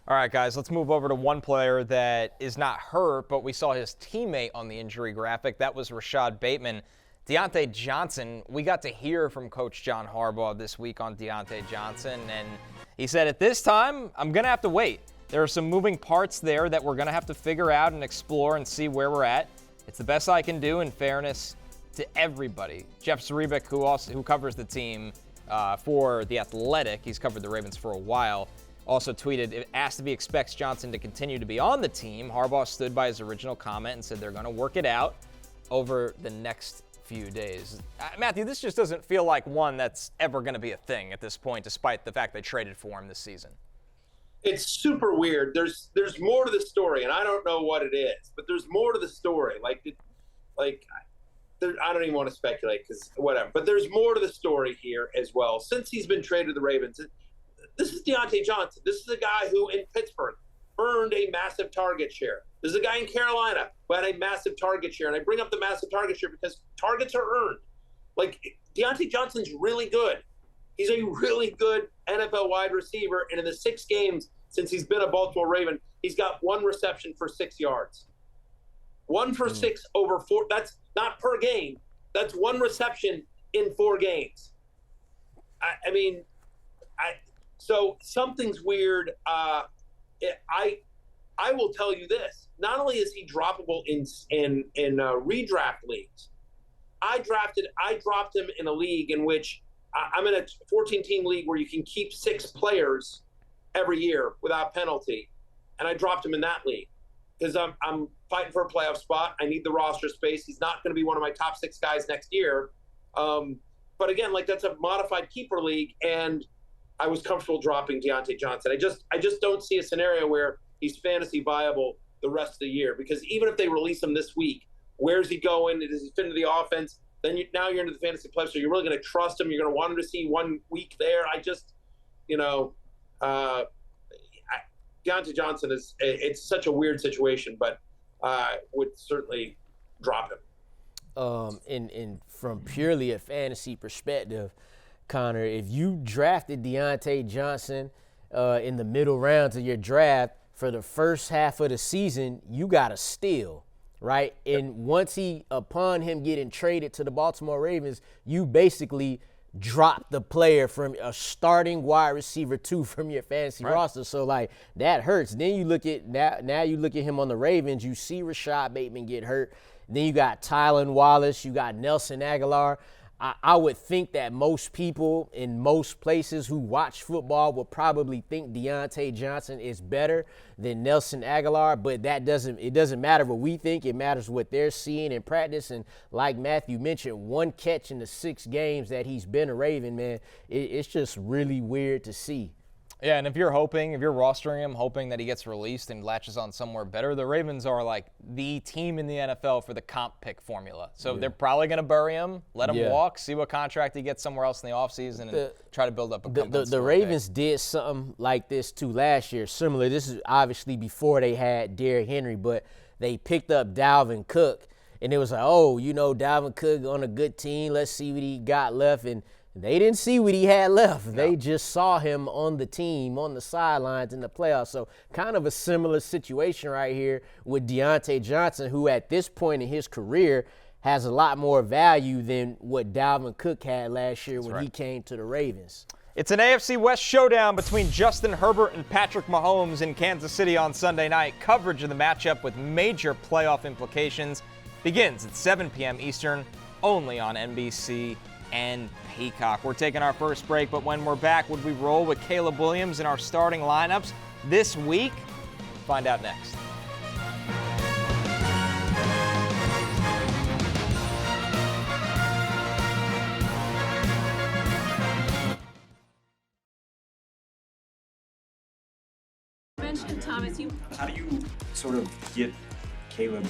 All right, guys, let's move over to one player that is not hurt, but we saw his teammate on the injury graphic. That was Rashod Bateman. Diontae Johnson, we got to hear from Coach John Harbaugh this week on Diontae Johnson, and he said, at this time, I'm going to have to wait. There are some moving parts there that we're going to have to figure out and explore and see where we're at. It's the best I can do in fairness to everybody. Jeff Zrebiec, who covers the team for The Athletic, he's covered the Ravens for a while, also tweeted, asked if he expects Johnson to continue to be on the team. Harbaugh stood by his original comment and said they're going to work it out over the next few days. Matthew, this just doesn't feel like one that's ever going to be a thing at this point, despite the fact they traded for him this season. It's super weird. There's more to the story, and I don't know what it is, but there's more to the story. I don't even want to speculate because whatever. But there's more to the story here as well. Since he's been traded to the Ravens, this is Diontae Johnson. This is a guy who in Pittsburgh earned a massive target share. This is a guy in Carolina who had a massive target share. And I bring up the massive target share because targets are earned. Like, Diontae Johnson's really good. He's a really good NFL wide receiver. And in the 6 games since he's been a Baltimore Raven, he's got 1 reception for 6 yards. 1 for 6 over 4. That's not per game. That's 1 reception in 4 games. So something's weird. I will tell you this. Not only is he droppable in redraft leagues, I dropped him in a league in which I'm in a 14-team league where you can keep 6 players every year without penalty, and I dropped him in that league because I'm fighting for a playoff spot. I need the roster space. He's not going to be one of my top 6 guys next year. But again, that's a modified keeper league, and I was comfortable dropping Diontae Johnson. I just don't see a scenario where he's fantasy viable the rest of the year, because even if they release him this week, where's he going? Does he fit into the offense? Then now you're into the fantasy play, so you're really going to trust him. You're going to want him to see 1 week there. Diontae Johnson it's such a weird situation, but would certainly drop him. And from purely a fantasy perspective, Connor, if you drafted Diontae Johnson in the middle rounds of your draft for the first half of the season, you got to steal, right? And upon him getting traded to the Baltimore Ravens, you basically drop the player from a starting wide receiver 2 from your fantasy roster. So that hurts. Then you look at now you look at him on the Ravens, you see Rashod Bateman get hurt. Then you got Tylan Wallace, you got Nelson Aguilar. I would think that most people in most places who watch football will probably think Diontae Johnson is better than Nelson Aguilar, but it doesn't matter what we think. It matters what they're seeing in practice. And like Matthew mentioned, 1 catch in the 6 games that he's been a Raven, man, it's just really weird to see. Yeah, and if you're rostering him, hoping that he gets released and latches on somewhere better, the Ravens are the team in the NFL for the comp pick formula. So they're probably going to bury him, let him walk, see what contract he gets somewhere else in the offseason, and try to build up a confidence. The Ravens did something like this too last year, similar. This is obviously before they had Derrick Henry, but they picked up Dalvin Cook, and it was Dalvin Cook on a good team. Let's see what he got left, and they didn't see what he had left. No. They just saw him on the team, on the sidelines in the playoffs. So kind of a similar situation right here with Diontae Johnson, who at this point in his career has a lot more value than what Dalvin Cook had last year when he came to the Ravens. It's an AFC West showdown between Justin Herbert and Patrick Mahomes in Kansas City on Sunday night. Coverage of the matchup with major playoff implications begins at 7 p.m. Eastern, only on NBC and Peacock. We're taking our first break, but when we're back, would we roll with Caleb Williams in our starting lineups this week? Find out next. Thomas, How do you sort of get Caleb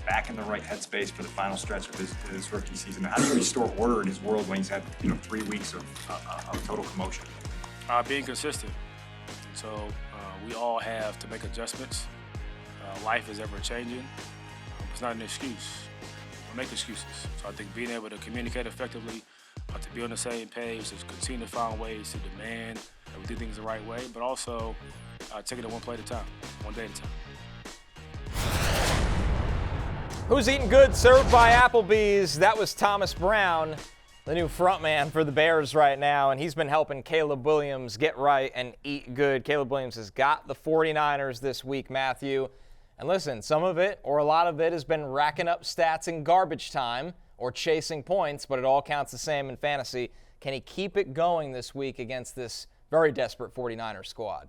back in the right headspace for the final stretch of his rookie season? How do you restore order in his world when he's had 3 weeks of total commotion? Being consistent. So we all have to make adjustments. Life is ever changing. It's not an excuse. Don't make excuses. So I think being able to communicate effectively, to be on the same page, to continue to find ways to demand that we do things the right way, but also taking it one play at a time, one day at a time. Who's eating good? Served by Applebee's. That was Thomas Brown, the new frontman for the Bears right now, and he's been helping Caleb Williams get right and eat good. Caleb Williams has got the 49ers this week, Matthew. And listen, some of it or a lot of it has been racking up stats in garbage time or chasing points, but it all counts the same in fantasy. Can he keep it going this week against this very desperate 49ers squad?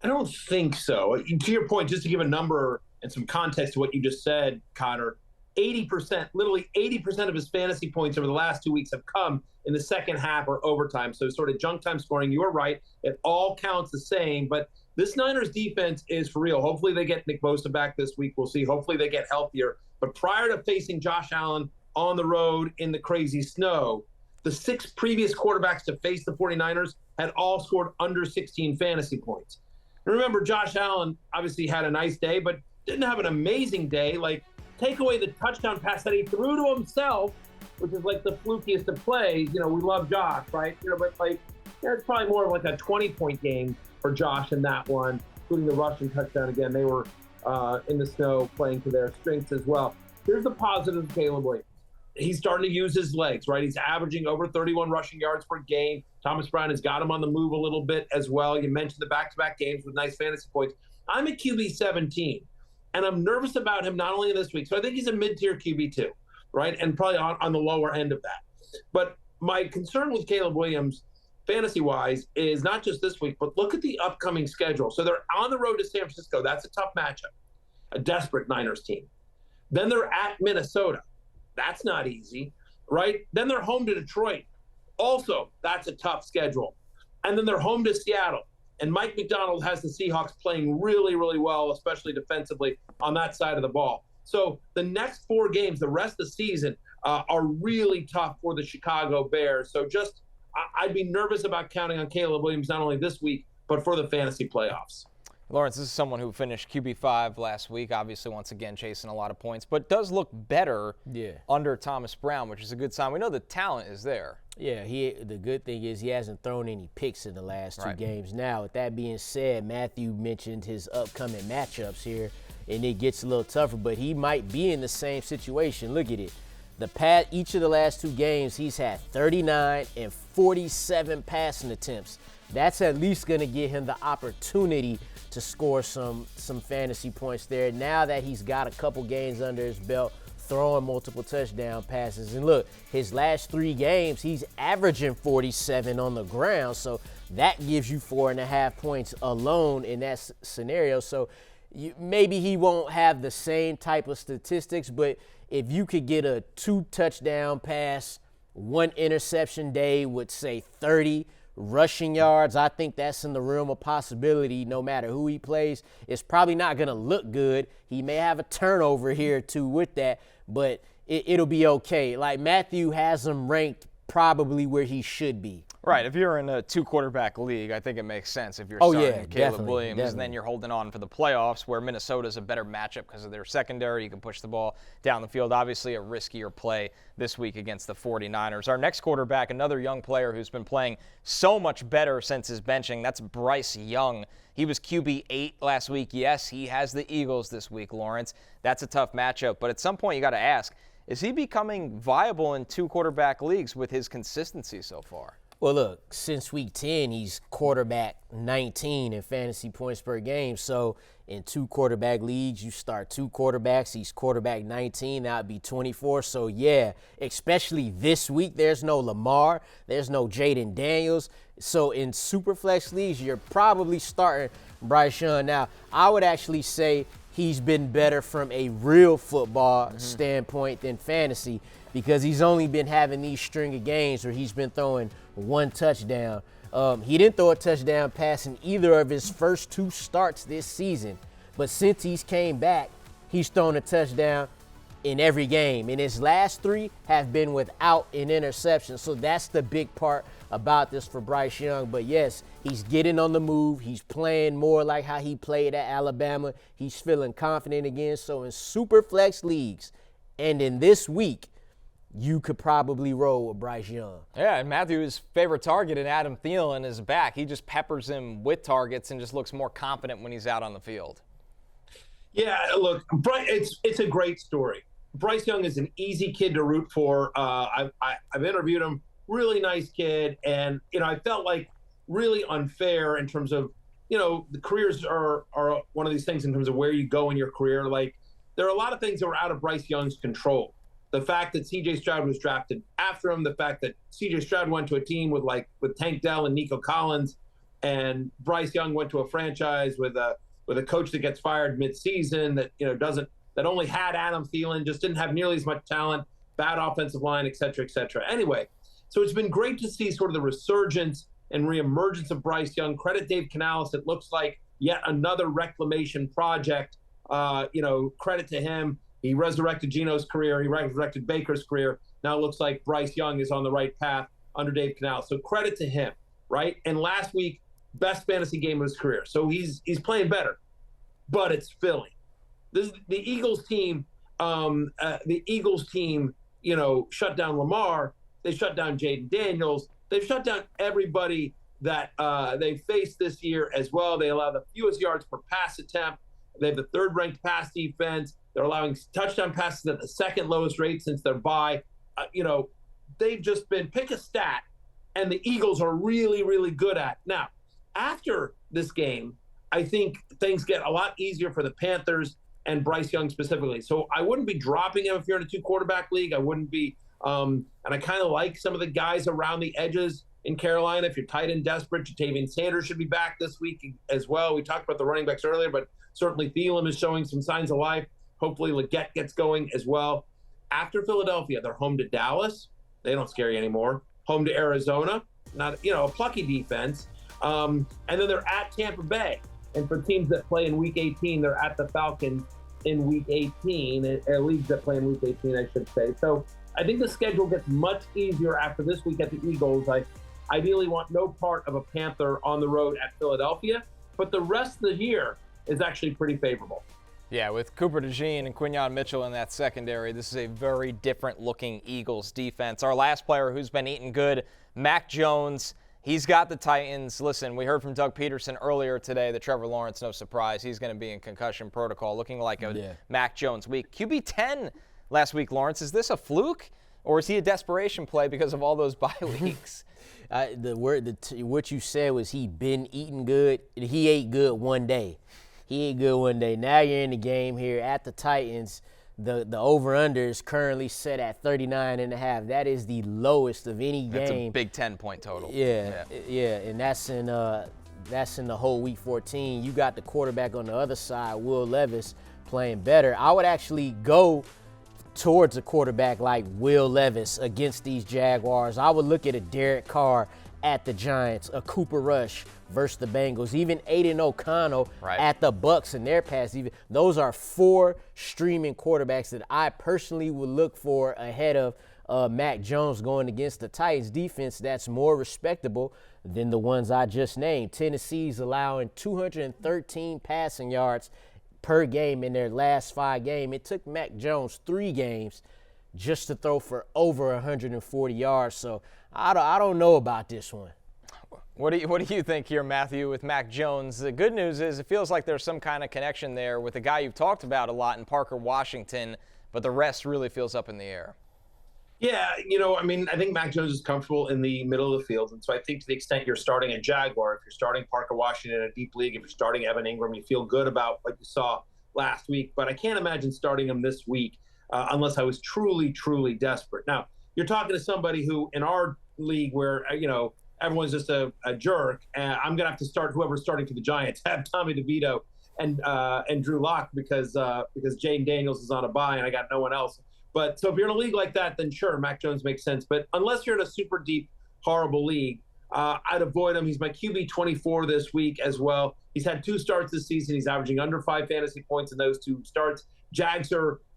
I don't think so. To your point, just to give a number and some context to what you just said, Connor, 80%, literally 80% of his fantasy points over the last 2 weeks have come in the second half or overtime. So sort of junk time scoring, you are right. It all counts the same, but this Niners defense is for real. Hopefully they get Nick Bosa back this week. We'll see. Hopefully they get healthier. But prior to facing Josh Allen on the road in the crazy snow, the 6 previous quarterbacks to face the 49ers had all scored under 16 fantasy points. And remember, Josh Allen obviously had a nice day, but didn't have an amazing day. Like, take away the touchdown pass that he threw to himself, which is like the flukiest of plays. We love Josh, right? But it's probably more of like a 20-point game for Josh in that one, including the rushing touchdown. Again, they were in the snow playing to their strengths as well. Here's the positive of Caleb Williams. He's starting to use his legs, right? He's averaging over 31 rushing yards per game. Thomas Brown has got him on the move a little bit as well. You mentioned the back-to-back games with nice fantasy points. I'm at QB 17, and I'm nervous about him not only this week. So I think he's a mid-tier QB too, right? And probably on the lower end of that. But my concern with Caleb Williams, fantasy-wise, is not just this week, but look at the upcoming schedule. So they're on the road to San Francisco. That's a tough matchup, a desperate Niners team. Then they're at Minnesota. That's not easy, right? Then they're home to Detroit. Also, that's a tough schedule. And then they're home to Seattle. And Mike McDonald has the Seahawks playing really, really well, especially defensively on that side of the ball. So the next 4 games, the rest of the season, are really tough for the Chicago Bears. So I'd be nervous about counting on Caleb Williams not only this week, but for the fantasy playoffs. Lawrence, this is someone who finished QB5 last week, obviously once again chasing a lot of points, but does look better under Thomas Brown, which is a good sign. We know the talent is there. Yeah, the good thing is he hasn't thrown any picks in the last 2 games. Now, with that being said, Matthew mentioned his upcoming matchups here, and it gets a little tougher, but he might be in the same situation. Look at it. Each of the last 2 games, he's had 39 and 47 passing attempts. That's at least going to give him the opportunity to score some fantasy points there. Now that he's got a couple games under his belt, throwing multiple touchdown passes. And look, his last 3 games, he's averaging 47 on the ground. So that gives you 4.5 points alone in that scenario. So maybe he won't have the same type of statistics, but if you could get a 2 touchdown pass, 1 interception day with, say, 30 rushing yards, I think that's in the realm of possibility no matter who he plays. It's probably not going to look good. He may have a turnover here or 2 with that, but it'll be okay. Like, Matthew has him ranked probably where he should be. Right. If you're in a 2-quarterback league, I think it makes sense if you're starting Caleb Williams, and then you're holding on for the playoffs where Minnesota's a better matchup because of their secondary. You can push the ball down the field. Obviously a riskier play this week against the 49ers. Our next quarterback, another young player who's been playing so much better since his benching, that's Bryce Young. He was QB 8 last week. Yes, he has the Eagles this week, Lawrence. That's a tough matchup. But at some point you got to ask, is he becoming viable in 2-quarterback leagues with his consistency so far? Well, look, since week 10, he's quarterback 19 in fantasy points per game. So in 2-quarterback leagues, you start 2 quarterbacks. He's quarterback 19. That would be 24. So, yeah, especially this week, there's no Lamar. There's no Jaden Daniels. So in Superflex leagues, you're probably starting Bryce Young. Now, I would actually say he's been better from a real football standpoint than fantasy because he's only been having these string of games where he's been throwing 1 touchdown. He didn't throw a touchdown pass in either of his first 2 starts this season. But since he's came back, he's thrown a touchdown in every game. And his last 3 have been without an interception. So that's the big part about this for Bryce Young. But yes, he's getting on the move. He's playing more like how he played at Alabama. He's feeling confident again. So in super flex leagues and in this week, you could probably roll with Bryce Young. Yeah, and Matthew's favorite target in Adam Thielen is back. He just peppers him with targets and just looks more confident when he's out on the field. Yeah, look, it's a great story. Bryce Young is an easy kid to root for. I've interviewed him, really nice kid, and I felt like really unfair in terms of the careers are one of these things in terms of where you go in your career. Like there are a lot of things that were out of Bryce Young's control. The fact that C.J. Stroud was drafted after him, the fact that C.J. Stroud went to a team with Tank Dell and Nico Collins, and Bryce Young went to a franchise with a coach that gets fired mid-season that only had Adam Thielen, just didn't have nearly as much talent, bad offensive line, et cetera, et cetera. Anyway, so it's been great to see sort of the resurgence and reemergence of Bryce Young. Credit Dave Canales. It looks like yet another reclamation project. Credit to him. He resurrected Geno's career. He resurrected Baker's career. Now it looks like Bryce Young is on the right path under Dave Canales. So credit to him, right? And last week, best fantasy game of his career. So he's playing better, but it's Philly. The Eagles team. Shut down Lamar. They shut down Jaden Daniels. They've shut down everybody that they faced this year as well. They allow the fewest yards per pass attempt. They have the 3rd-ranked pass defense. They're allowing touchdown passes at the 2nd lowest rate since their bye. They've just been pick a stat, and the Eagles are really, really good at. Now, after this game, I think things get a lot easier for the Panthers and Bryce Young specifically. So I wouldn't be dropping him if you're in a 2-quarterback league. I wouldn't be. And I kind of like some of the guys around the edges in Carolina. If you're tight end desperate, Jatavian Sanders should be back this week as well. We talked about the running backs earlier, but certainly Thielen is showing some signs of life. Hopefully Leggett gets going as well. After Philadelphia, they're home to Dallas. They don't scare you anymore. Home to Arizona, not a plucky defense. And then they're at Tampa Bay. And for teams that play in Week 18, they're at the Falcons in Week 18. Leagues that play in Week 18, I should say. So I think the schedule gets much easier after this week at the Eagles. I ideally want no part of a Panther on the road at Philadelphia, but the rest of the year is actually pretty favorable. Yeah, with Cooper DeJean and Quinyon Mitchell in that secondary, this is a very different-looking Eagles defense. Our last player who's been eating good, Mac Jones. He's got the Titans. Listen, we heard from Doug Peterson earlier today that Trevor Lawrence, no surprise, he's going to be in concussion protocol, looking like a Mac Jones week. QB 10 last week, Lawrence. Is this a fluke, or is he a desperation play because of all those bye weeks? What you said was he been eating good. He ate good one day. He ate good one day. Now you're in the game here at the Titans. The over-under is currently set at 39.5. That is the lowest of any game. That's a big 10-point total. Yeah, and that's in the whole Week 14. You got the quarterback on the other side, Will Levis, playing better. I would actually go towards a quarterback like Will Levis against these Jaguars. I would look at a Derek Carr at the Giants, a Cooper Rush versus the Bengals, even Aiden O'Connell at the Bucs and their pass. Those are 4 streaming quarterbacks that I personally would look for ahead of Mac Jones going against the Titans defense that's more respectable than the ones I just named. Tennessee's allowing 213 passing yards per game in their last 5 games. It took Mac Jones 3 games just to throw for over 140 yards. So I don't know about this one. What do you think here, Matthew, with Mac Jones? The good news is it feels like there's some kind of connection there with a guy you've talked about a lot in Parker Washington, but the rest really feels up in the air. Yeah, I think Mac Jones is comfortable in the middle of the field. And so I think to the extent you're starting a Jaguar, if you're starting Parker Washington in a deep league, if you're starting Evan Ingram, you feel good about what you saw last week. But I can't imagine starting him this week unless I was truly, truly desperate. Now, you're talking to somebody who in our league where, everyone's just a jerk, and I'm going to have to start whoever's starting for the Giants, have Tommy DeVito and Drew Lock because Jaden Daniels is on a bye and I got no one else. But so if you're in a league like that, then sure, Mac Jones makes sense. But unless you're in a super deep, horrible league, I'd avoid him. He's my QB 24 this week as well. He's had 2 starts this season. He's averaging under 5 fantasy points in those 2 starts. Jags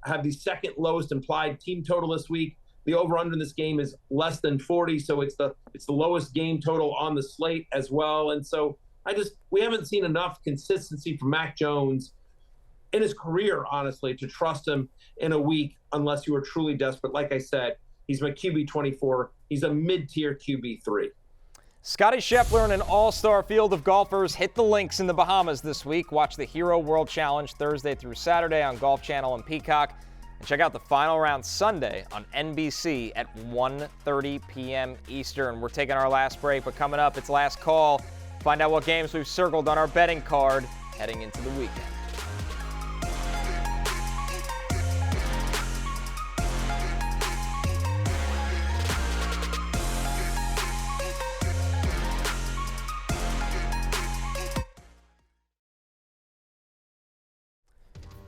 have the second lowest implied team total this week. The over-under in this game is less than 40, so it's the lowest game total on the slate as well. And so we haven't seen enough consistency from Mac Jones in his career, honestly, to trust him in a week unless you are truly desperate. Like I said, he's my QB 24. He's a mid-tier QB 3. Scotty Scheffler and an all-star field of golfers hit the links in the Bahamas this week. Watch the Hero World Challenge Thursday through Saturday on Golf Channel and Peacock. And check out the final round Sunday on NBC at 1:30 p.m. Eastern. We're taking our last break, but coming up, it's last call. Find out what games we've circled on our betting card heading into the weekend.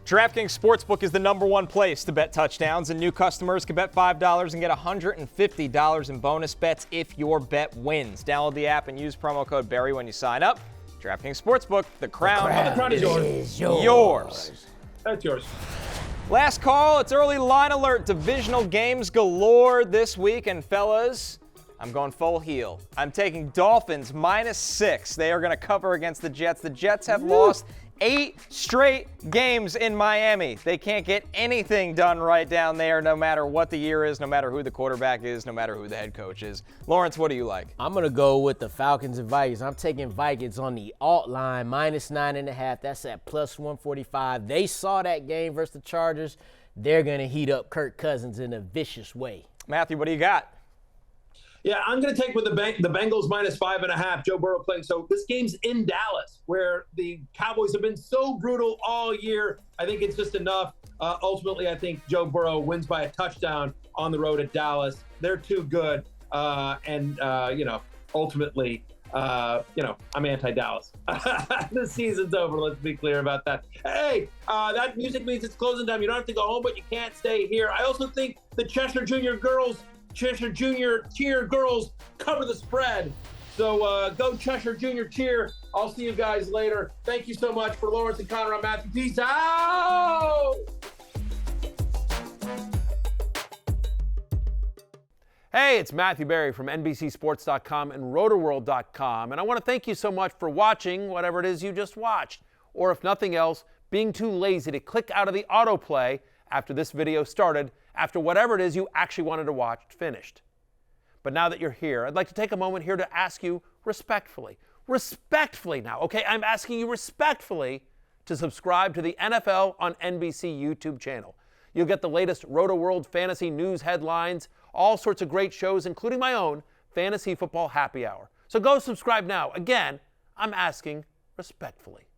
DraftKings Sportsbook is the #1 place to bet touchdowns, and new customers can bet $5 and get $150 in bonus bets if your bet wins. Download the app and use promo code Barry when you sign up. DraftKings Sportsbook, the crown is yours. That's yours. Last call, it's early line alert. Divisional games galore this week, and fellas, I'm going full heel. I'm taking Dolphins -6. They are going to cover against the Jets. The Jets have lost 8 straight games in Miami. They can't get anything done right down there, no matter what the year is, no matter who the quarterback is, no matter who the head coach is. Lawrence, what do you like? I'm going to go with the Falcons and Vikings. I'm taking Vikings on the alt line, -9.5. That's at +145. They saw that game versus the Chargers. They're going to heat up Kirk Cousins in a vicious way. Matthew, what do you got? Yeah, I'm going to take with the Bengals -5.5. Joe Burrow playing. So this game's in Dallas, where the Cowboys have been so brutal all year. I think it's just enough. Ultimately, I think Joe Burrow wins by a touchdown on the road at Dallas. They're too good. Ultimately, I'm anti-Dallas. The season's over. Let's be clear about that. Hey, that music means it's closing time. You don't have to go home, but you can't stay here. I also think the Cheshire Junior Cheer girls cover the spread. So go Cheshire Junior Cheer. I'll see you guys later. Thank you so much. For Lawrence and Connor, I'm Matthew. Peace out. Hey, it's Matthew Berry from NBCSports.com and Rotoworld.com. And I want to thank you so much for watching whatever it is you just watched. Or if nothing else, being too lazy to click out of the autoplay after this video started, after whatever it is you actually wanted to watch finished. But now that you're here, I'd like to take a moment here to ask you respectfully now, okay? I'm asking you respectfully to subscribe to the NFL on NBC YouTube channel. You'll get the latest Rotoworld fantasy news headlines, all sorts of great shows, including my own Fantasy Football Happy Hour. So go subscribe now. Again, I'm asking respectfully.